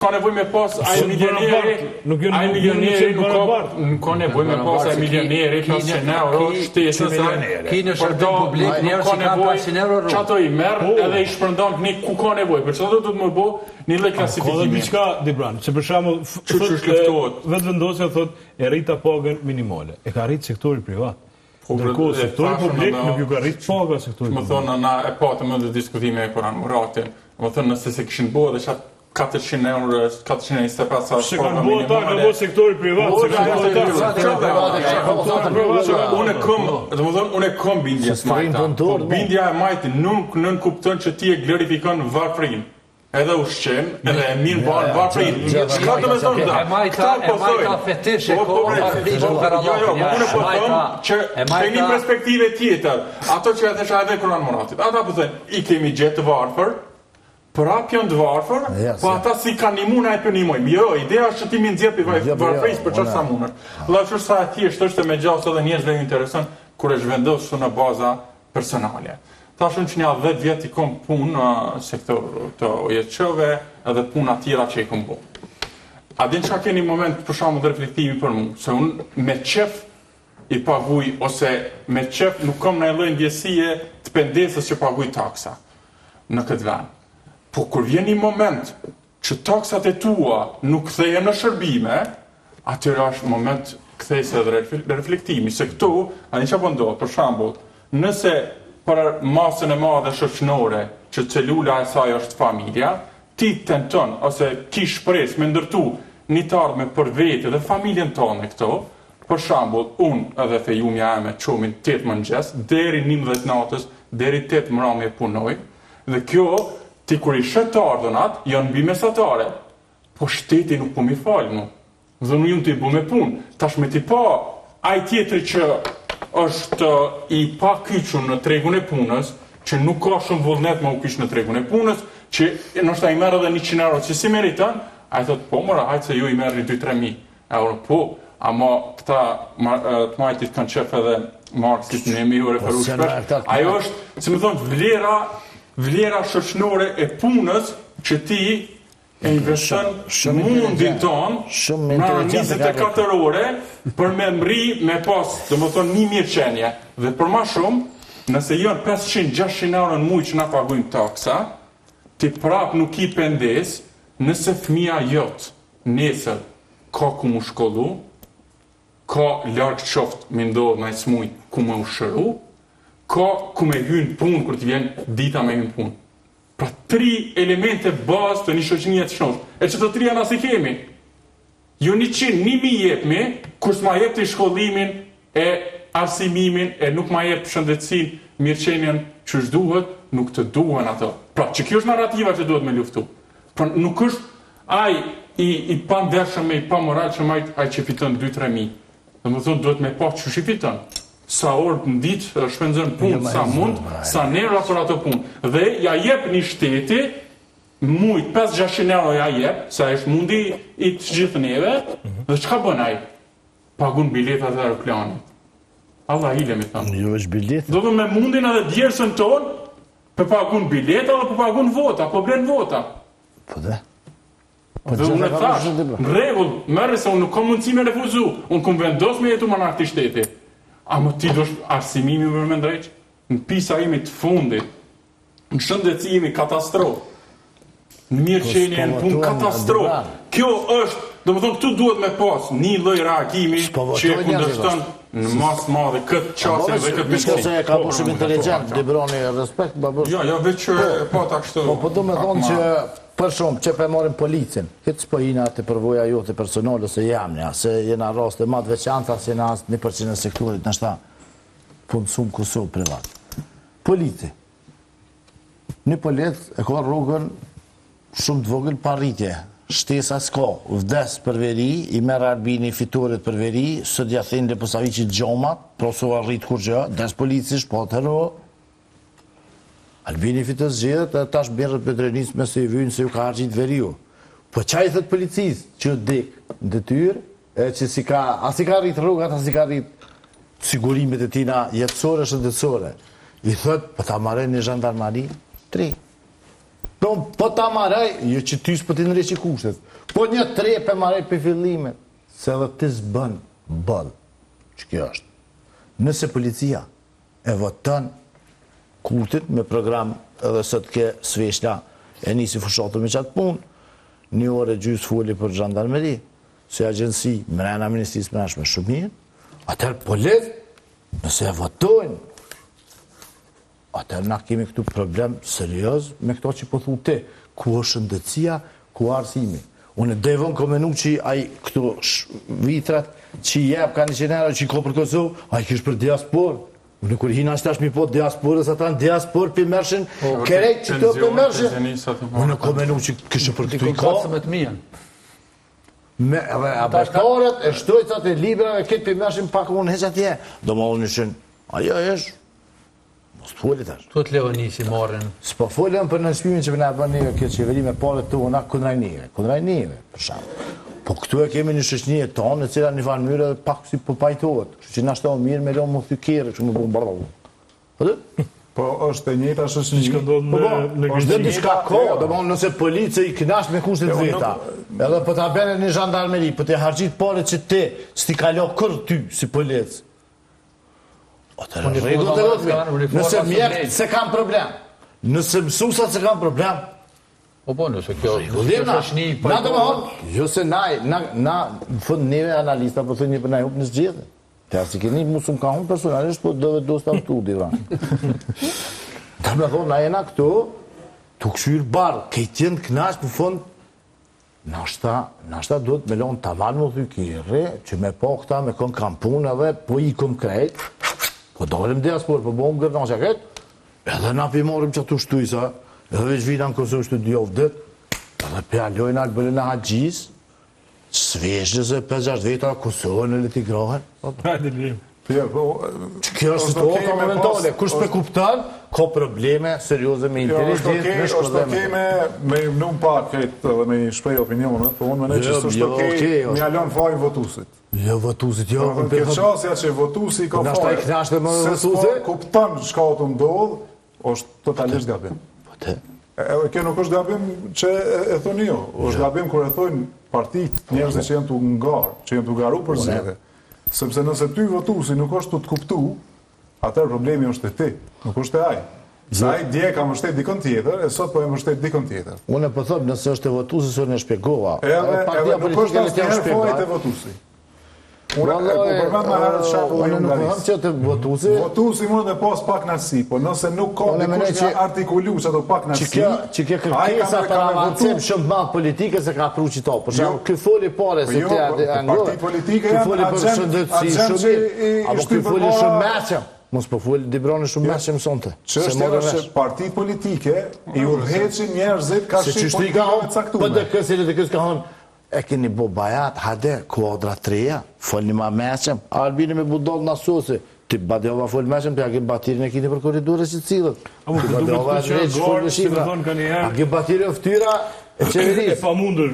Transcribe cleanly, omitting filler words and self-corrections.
Ka nevoj me pas ai milioneri nuk ka nevoj me pas ai milioneri 500 euro shtesës Kine shërbim publik njerë që ka 500 euro që ato i merë edhe i shpërndan një ku ka nevoj për që ato du të më bo një lloj klasifikimi. Ka diçka Dibran, që për shembull vetë vendosja thot e rrita pagën minimale. E ka rrit sektori privat. Ndërkohë sektori publik nuk ju ka rrit paga sektori. Më thonë na e patëm edhe diskutime e Kur'an Muratin. Më thonë nëse se kishin bërë edhe 400 euro, 425 sa se kanë bërë ta, ka bërë sektori privat, se kanë bërë ta. Unë e kom bindje smajta, po bindja e majti nuk nën kupton që ti e glorifikon varfrin. Edhe ushqen, edhe e mirë banë varfrin. Shka të me thonë da? E majta fetishe ko varfrin në Karabakhin. Unë e po thonë që të një perspektive tjetër, ato që e thesha edhe Kur'an Muratit, ata po thonë, i kemi gjetë varfër, prap janë të varfër, po ata si kanë imuna e për nimojmë. Jo, ideja është që ti mi nëzjepi varfëris për qërë sa munër. Dhe që sa thjesht është me gjasë edhe njerëzve ju interesën kur e zhvendosë në baza personale. Ta shumë që një 10 vjetë i kom punë në sektor të ojeqëve edhe puna tjera që i kom bo. A din që a keni moment për shamu dhe reflektimi për mu, se unë me qef i paguj, ose me qef nuk kom në lloj ndjesie të pendesës që paguj taksa në këtë vend. Po kur vjen një moment që taksat e tua nuk kthejen në shërbime, atyre është moment kthejse dhe reflektimi. Se këtu, a një që pëndohet, për shembull, nëse për masën e madhe shoqënore që celula e saj është familja, ti tenton ose ki shpresë me ndërtu një të ardhme për vete dhe familjen tonë këto, për shembull, unë edhe fejumja eme qomin 8 mëngjes, deri 11 natës, deri 8 mramje punoj, dhe kjo ti kur i shet të ardhënat, janë mbi mesatare, po shteti nuk po mi falë mu. Dhe nuk ju të i bu me punë. Tash me ti pa, aj tjetëri që është i pa kyqun në tregun e punës, që nuk ka shumë vullnet me u kyq në tregun e punës, që nështë i merë edhe 100 euro që si meritan, a i thotë, po mëra, hajtë se ju i merë 2-3 euro, po, ama këta të majtit kanë qef edhe Marksit në emi u referu shpesh. Ajo është, si më thonë, vlera shoqënore e punës që ti e investon mundin tonë në 24 ore për me mri me pas, dhe më thonë, një mirë qenje. Dhe për ma shumë, nëse janë 500-600 euro në muj që na pagujnë taksa, ti prap nuk i pendes nëse fëmia jot nesër ka ku mu shkollu, ka largë qoftë me ndodhë në smuj ku me u shëru, ka ku me hynë punë kër t'i vjen dita me hynë punë. Pra 3 elemente bazë të një shoqënie të shoqë. E që të 3 janë as i kemi. Jo 100.000 jepmi, kur s'ma jep të shkollimin e arsimimin e nuk ma jep shëndetësin, mirëqenjen që është duhet, nuk të duhen ato. Pra që kjo është narrativa që duhet me luftu. Pra nuk është aj i pandershëm e i pamoral që majt aj që fiton 2-3 mijë. Dhe më thotë duhet me pa që shi fiton. Sa orë në ditë shpenzën punë, sa mund, sa nera për ato punë. Dhe ja jep një shteti, mujt 500-600 euro ja jep, sa është mundi i të gjithë neve, dhe qka bën aj? Pagun biletat dhe aeroplanit. Allah hile me thëmë. Jo është bilet. Do dhe me mundin edhe djersën tonë, për pagun bileta dhe për pagun vota, për blen vota. Po dhe? Dhe unë e thash, në regull, mërë se unë nuk kom mundësi me refuzu, unë kom vendos me jetu më në këti shteti. A më ti do arsimimi për me ndrejq? Në pisa imi të fundit, në shëndetësi imi katastrofë, në mirëqenje në punë katastrofë. Kjo është, do më thonë, këtu duhet me pas një lloj reagimi që e kundërshton në masë madhe këtë qasje dhe këtë besim. Se e ka po shumë inteligent, Dibroni, respekt, babës. Jo, veç që po ta kështu. Po do me thonë që për shumë, që për marim policin, këtë s'po jina të përvoja jo të personale se jamnja, se jena raste ma të veçanta, se jena 1% e sektorit në shta punësum Kosovë privat. Polici. Një polic e ka rrugën shumë të vogël pa rritje. Shtesa s'ka, vdes për veri, i merë Albini fitorit për veri, së djathin dhe Posavicit gjomat, proso arrit kur gjë, des polici shpat hero, Albini fitës gjithët, e tash bjerët për drenis me se i vynë se ju ka arqit veriu. Po qaj thët policis që dik në detyr, e që si ka rrit rrugat, as i ka rrit sigurimet e tina jetësore, shëndetësore. I thët, po ta mare një zhandarmari, 3. Po ta maraj, jo që ty s'po t'i nreqi kushtet. Po një trepe maraj për fillimet, se edhe ti s'bën bëll. Që kjo është. Nëse policia e voton Kurtit me program edhe sot ke Sveshla e nisi fushatër me qatë punë, një orë e gjysë foli për zhandarmeri, se agjensi mrena ministrisë mrenshme shumë mirë, atër polit, nëse e votojnë, atër na kemi këtu problem serios me këto që po thu ti, ku është shëndetësia, ku arsimi. Unë e devon komenu që ai këtu vitrat që jep ka 100 euro që i ko për Kosovë, a i kish për diasporë. Unë kur hina ashtë mi po diasporës, ata në diasporë për mërshin, kerejt që të për mërshin. Unë e komenu që kështë për këtu i ka. Edhe abetarët e shtojcat e librave këtë për mërshin pak unë heq atje. Do ma unë nëshën, ajo është, mos të folit është. Tot Leonisi marrin. S'po folëm për nënshpimin që për ne bërë neve këtë qeveri me pare të una kundraj neve, për shamë. Po këtu e kemi një shëshnije tonë, e cila një farë mjërë edhe pak si po pajtohet. Kështë që nashto mirë me lo më thykere, që më bërë bërë. Po është e njëta shëshnije. Që ka ndodhë me është dhe diçka ko, dhe më nëse police i kënash me kushtet veta, edhe po ta bene një zhandarmeri, po të hargjit pare që ti, s'ti kalo kërë ty si polic. Nëse mjekët se kam problem, nëse mësusat se kam problem, Po, nëse kjo është një pajtojnë. Jo se na, në fund neve analista, po thënë një për na hup në zgjedhje. Te asë i keni musum ka unë personalisht, po dove do s'ta tu, divra. Ta me thonë, na jena këtu, tu këshyrë barë, kejt jenë knash për fund, nashta duhet me lonë tavan më thykire, që me po këta me kon kampun edhe, po i kom krejt, po dolim diaspor, po bom gërna që këtë, edhe na pimorim që tu shtujsa, edhe veç vina në Kosovë shtu djovdet, edhe pjallojnë albëllin e hagjis, Sveshës e 5-6 veta Kosovë në leti grohen. Që kjo është situata momentale, kush për kuptan, ka probleme serioze me inteligentë, në shkodeme. Është me nëmë pak këtë dhe me shprej opinionet, po unë mene që së me alon fajnë votusit. Jo, votusit, jo. Këtë qasja që votusi ka fajnë, se s'po kuptan shka të ndodhë, është totalisht gabim. Edhe kjo nuk është gabim që e thoni jo, është gabim kër e thojnë partit njerëzit që jenë të ngarë, që jenë të garu për zhjede. Sepse nëse ty votusi nuk është të kuptu, atër problemi është e ti, nuk është e aj. Se aj dje ka më shtet dikon tjetër, e sot po e më shtet dikon tjetër. Unë e pëthëm nëse është e votusi, së në shpjegova. Edhe nuk është asë njerë fojt e votusi. Unë nuk përhëm që të votusi. Votusi mund dhe pas pak nësi, po nëse nuk ka dikush nga artikulu që të pak nësi, që ke kërkesa për avancim shumë madhë politike se ka pru qito. Për shumë, këj foli pare se të partit politike janë agent që i këj foli shumë meqëm. Mos po foli Dibroni shumë meqëm sonte. Që është që partit politike i urheqin njerëzit ka shqip politikave caktume. Për dhe kësë ka honë, e keni bo bajat, hade, kuadra 3, folni ma meqem, albini me budol në asosi, ti badjova fol meqem, ti agi batirin e kini për koridore që cilët. Ti badjova e drejtë, fol në shifra, agi batirin e ftyra e qeveris. E pa mundur,